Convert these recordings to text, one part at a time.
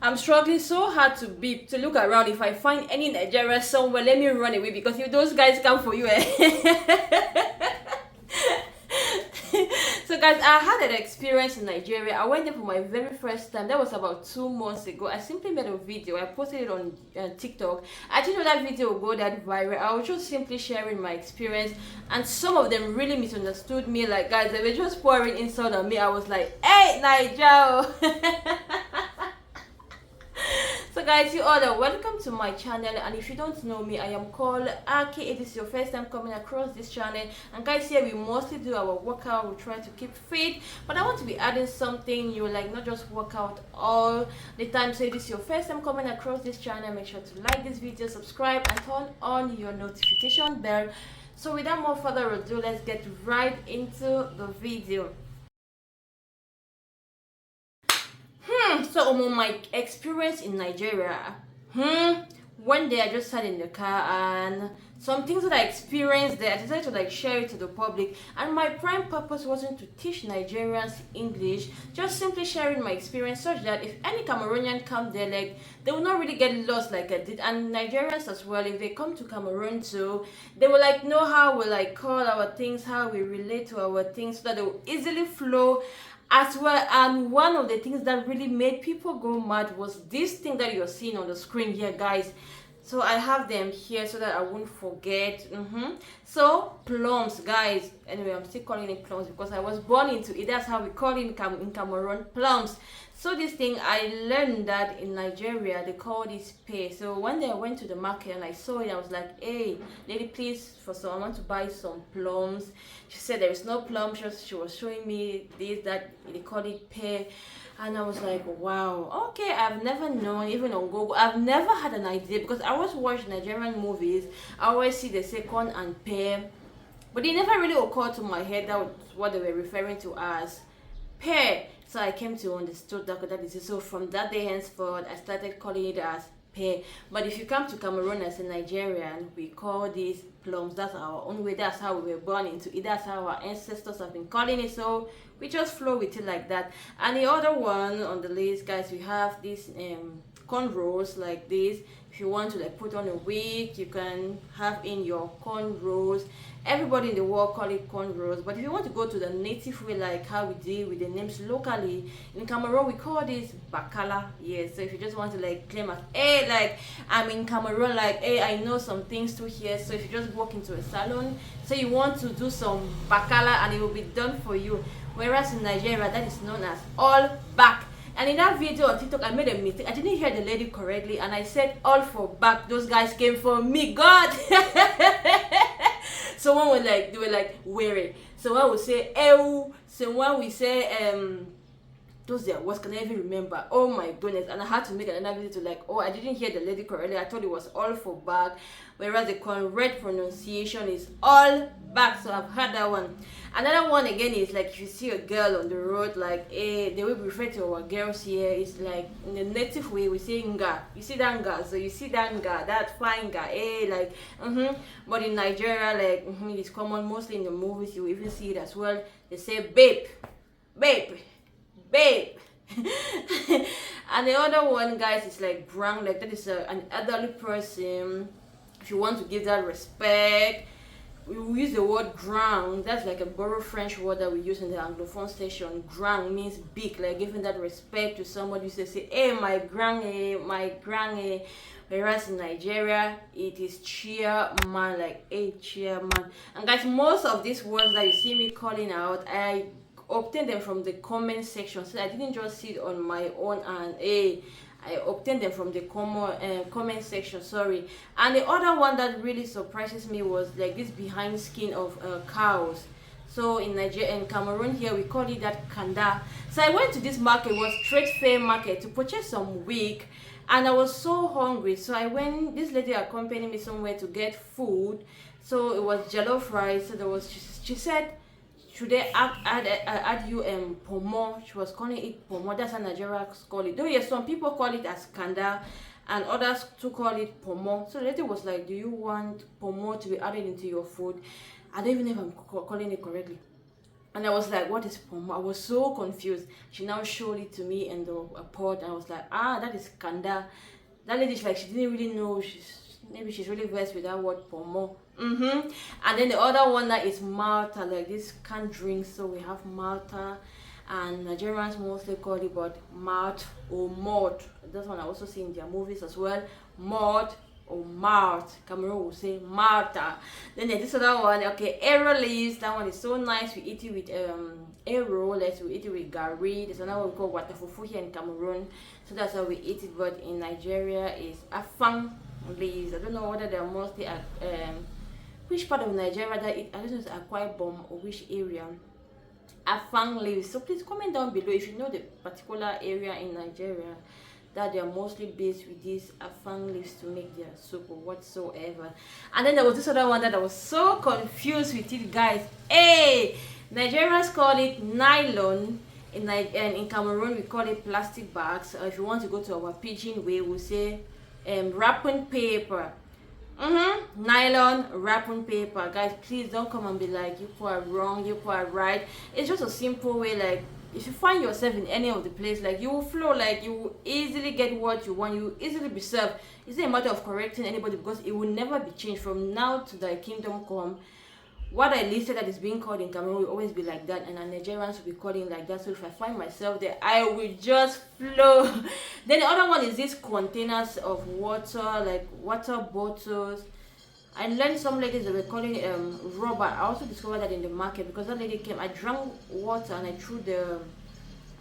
I'm struggling so hard to look around. If I find any Nigeria somewhere, let me run away because if those guys come for you, So guys, I had an experience in Nigeria. I went there for my very first time. That was about 2 months ago. I simply made a video. I posted it on TikTok. I didn't know that video would go that viral. I was just simply sharing my experience, and some of them really misunderstood me. Like guys, they were just pouring insult on me. I was like, "Hey, Nigeria!" So guys, you all are welcome to my channel, and if you don't know me, I am called Aki. It is your first time coming across this channel, and guys, here we mostly do our workout. We try to keep fit, but I want to be adding something new, like not just workout all the time. So if this is your first time coming across this channel, make sure to like this video, subscribe, and turn on your notification bell. So without more further ado, let's get right into the video. So my experience in Nigeria, one day I just sat in the car, and some things that I experienced there, I decided to like share it to the public. And my prime purpose wasn't to teach Nigerians English, just simply sharing my experience, such that if any Cameroonian come there, like they will not really get lost like I did. And Nigerians as well, if they come to Cameroon too, they will like know how we like call our things, how we relate to our things, so that they will easily flow as well. And one of the things that really made people go mad was this thing that you're seeing on the screen here, guys. So I have them here so that I won't forget. So plums, guys. Anyway, I'm still calling it plums because I was born into it. That's how we call it in Cameroon, plums. So this thing, I learned that in Nigeria they call this pay. So one day I went to the market and I saw it. I was like, "Hey, lady, please, for some, I want to buy some plums." She said there is no plum. She was showing me this, that they call it pay. And I was like, wow, okay, I've never known, even on Google, I've never had an idea because I always watch Nigerian movies. I always see the say corn and pear, but it never really occurred to my head that was what they were referring to as pear. So I came to understand that is it. So from that day henceforth, I started calling it as pear. But if you come to Cameroon as a Nigerian, we call these plums. That's our own way. That's how we were born into it. That's how our ancestors have been calling it. So we just flow with it like that. And the other one on the list, guys, we have these cornrows like this. If you want to like put on a wig, you can have in your cornrows. Everybody in the world call it cornrows, but if you want to go to the native way, like how we deal with the names locally in Cameroon, we call this bakala. Yes, so if you just want to like claim as, hey, like I'm in Cameroon, like, hey, I know some things too here. So if you just walk into a salon, so you want to do some bakala, and it will be done for you. Whereas in Nigeria, that is known as all back. And in that video on TikTok, I made a mistake. I didn't hear the lady correctly, and I said all for back. Those guys came for me, God. So one was like, they were like, weary. So one would say, ew. So one would say, those their words, can I even remember? Oh my goodness. And I had to make another video to like, oh, I didn't hear the lady correctly. I thought it was all for back, whereas the correct pronunciation is all back. So I've heard that one. Another one again is like, if you see a girl on the road, like, the way we refer to our girls here is like in the native way we say nga. You see that nga, so you see that nga, that fine nga, like but in Nigeria, like it's common mostly in the movies. You even see it as well. They say babe, babe, babe. And the other one, guys, is like grand, like that is an elderly person. If you want to give that respect, we use the word grand. That's like a borrowed French word that we use in the Anglophone station. Grand means big, like giving that respect to somebody. You say, hey, my grand, my grand. Whereas in Nigeria, it is chairman, like a chairman. And guys, most of these words that you see me calling out, I obtained them from the comment section. So I didn't just see it on my own, and I obtained them from the comment section, sorry. And the other one that really surprises me was like this behind skin of cows. So in Nigeria and Cameroon here, we call it that kanda. So I went to this market, it was trade fair market, to purchase some wig, and I was so hungry. So I went, this lady accompanied me somewhere to get food. So it was jollof rice. So there was, she said, should they add you pomo? She was calling it pomo. That's how Nigerians call it. Though yes, some people call it as kanda, and others to call it pomo. So the lady was like, do you want pomo to be added into your food? I don't even know if I'm calling it correctly. And I was like, what is pomo? I was so confused. She now showed it to me in the pot, and I was like, ah, that is kanda. That lady, she didn't really know. Maybe she's really versed with that word pomo. And then the other one that is Malta, like this canned drink. So we have Malta, and Nigerians mostly call it but malt or malt. That's one I also see in their movies as well. Malt or malt. Cameroon will say Malta. Then there's this other one, okay, arrow leaves. That one is so nice. We eat it with arrow. Let's we eat it with gari. There's another one we call watafufu here in Cameroon. So that's how we eat it. But in Nigeria is afang leaves. I don't know whether they're mostly at which part of Nigeria that it, I don't know if it's Akwa Ibom or which area. Afang leaves. So please comment down below if you know the particular area in Nigeria that they are mostly based with these afang leaves to make their soup or whatsoever. And then there was this other one that I was so confused with it, guys. Hey, Nigerians call it nylon. In Cameroon we call it plastic bags. If you want to go to our pidgin way, we'll say wrapping paper. Nylon wrapping paper. Guys, please don't come and be like you are wrong, you are right. It's just a simple way. Like if you find yourself in any of the place, like you will flow, like you will easily get what you want, you will easily be served. It's not a matter of correcting anybody because it will never be changed from now to thy kingdom come. What I listed that is being called in Cameroon will always be like that, and Nigerians will be calling like that. So if I find myself there, I will just flow. Then the other one is these containers of water, like water bottles. I learned some ladies that were calling it rubber. I also discovered that in the market because that lady came. I drank water and I threw the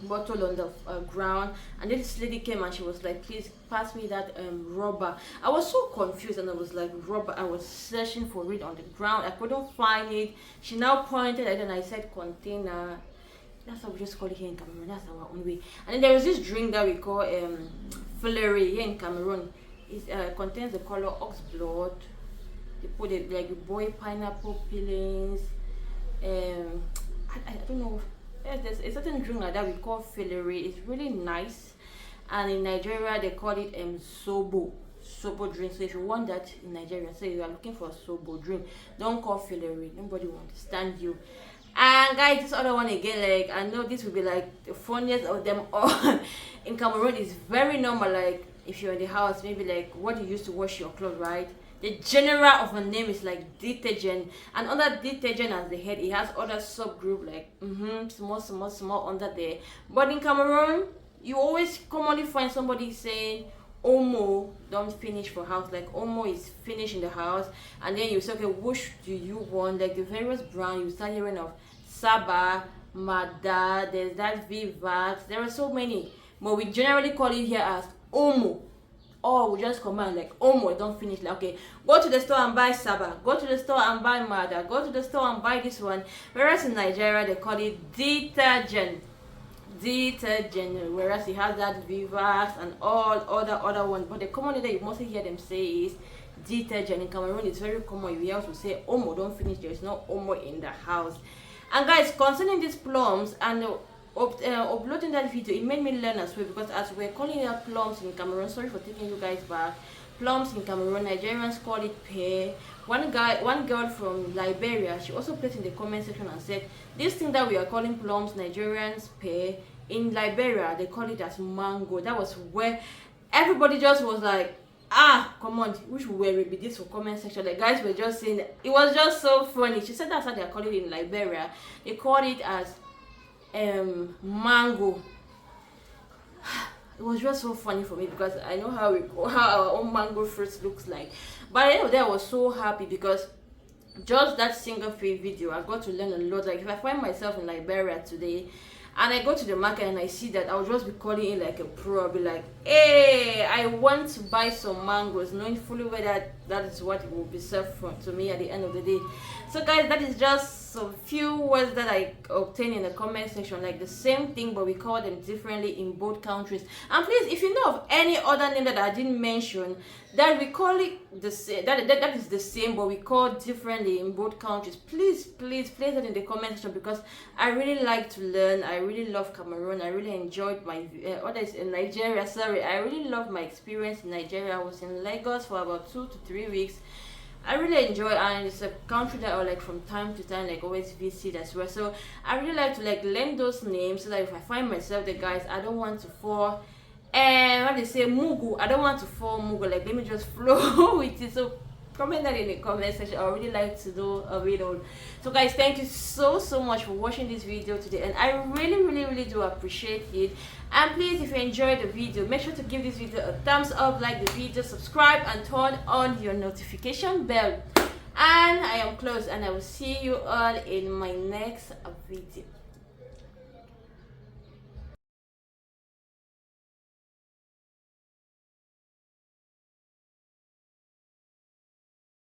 bottle on the ground, and then this lady came and she was like, please pass me that rubber. I was so confused and I was like, rubber. I was searching for it on the ground, I couldn't find it. She now pointed at it and I said container. That's how we just call it here in Cameroon. That's our own way. And then there is this drink that we call Fleury here in Cameroon. It contains the color ox blood. They put it like you boil pineapple peelings. I don't know. There's a certain drink like that we call Fleury. It's really nice, and in Nigeria they call it sobo drink. So if you want that in Nigeria, say you are looking for a sobo drink, don't call Fleury. Nobody will understand you. And guys, this other one again, like I know this will be like the funniest of them all. In Cameroon, it's very normal. Like if you're in the house, maybe like what you use to wash your clothes, right? The general of a name is like detergent, and under detergent as the head, it has other subgroup like small under there. But in Cameroon, you always commonly find somebody saying Omo don't finish for house, like Omo is finished in the house, and then you say, okay, which do you want? Like the various brand, you start hearing of Saba, Mada, there's that Vivax, there are so many, but we generally call it here as Omo. Or we just command like Omo don't finish, like okay, go to the store and buy Saba, go to the store and buy Mada, go to the store and buy this one. Whereas in Nigeria they call it detergent, whereas it has that Vivax and all other ones, but the common that you mostly hear them say is detergent. In Cameroon it's very common, you hear also say Omo don't finish, there is no Omo in the house. And guys, concerning these plums and uploading that video, it made me learn as well, because as we're calling it plums in Cameroon, sorry for taking you guys back, plums in Cameroon, Nigerians call it pear. One girl from Liberia, she also placed in the comment section and said this thing that we are calling plums, Nigerians pear, in Liberia they call it as mango. That was where everybody just was like, ah, come on, which way will be this for comment section? The guys were just saying it was just so funny. She said that's how they are calling it in Liberia. They call it as mango. It was just so funny for me because I know how our own mango fruits looks like. But at the end of the day, I was so happy because just that single video, I got to learn a lot. Like if I find myself in Liberia today and I go to the market and I see that, I'll just be calling in like a pro. I'll be like, hey, I want to buy some mangoes, knowing fully well that is what will be served to me at the end of the day. So guys, that is just some few words that I obtained in the comment section, like the same thing but we call them differently in both countries. And please, if you know of any other name that I didn't mention that we call it the same, that is the same but we call differently in both countries, please place that in the comment section, because I really like to learn. I really love Cameroon. I really enjoyed my others in Nigeria. Sorry, I really loved my experience in Nigeria. I was in Lagos for about 2 to 3 weeks. I really enjoy, and it's a country that I like from time to time like always visit as well. So I really like to like learn those names so that if I find myself the guys, I don't want to fall. And when they say Mugu, I don't want to fall Mugu. Like let me just flow with it. So comment that in the comment section. I would really like to know a video. So guys, thank you so much for watching this video today, and I really do appreciate it. And please, if you enjoyed the video, make sure to give this video a thumbs up, like the video, subscribe, and turn on your notification bell. And I am close, and I will see you all in my next video.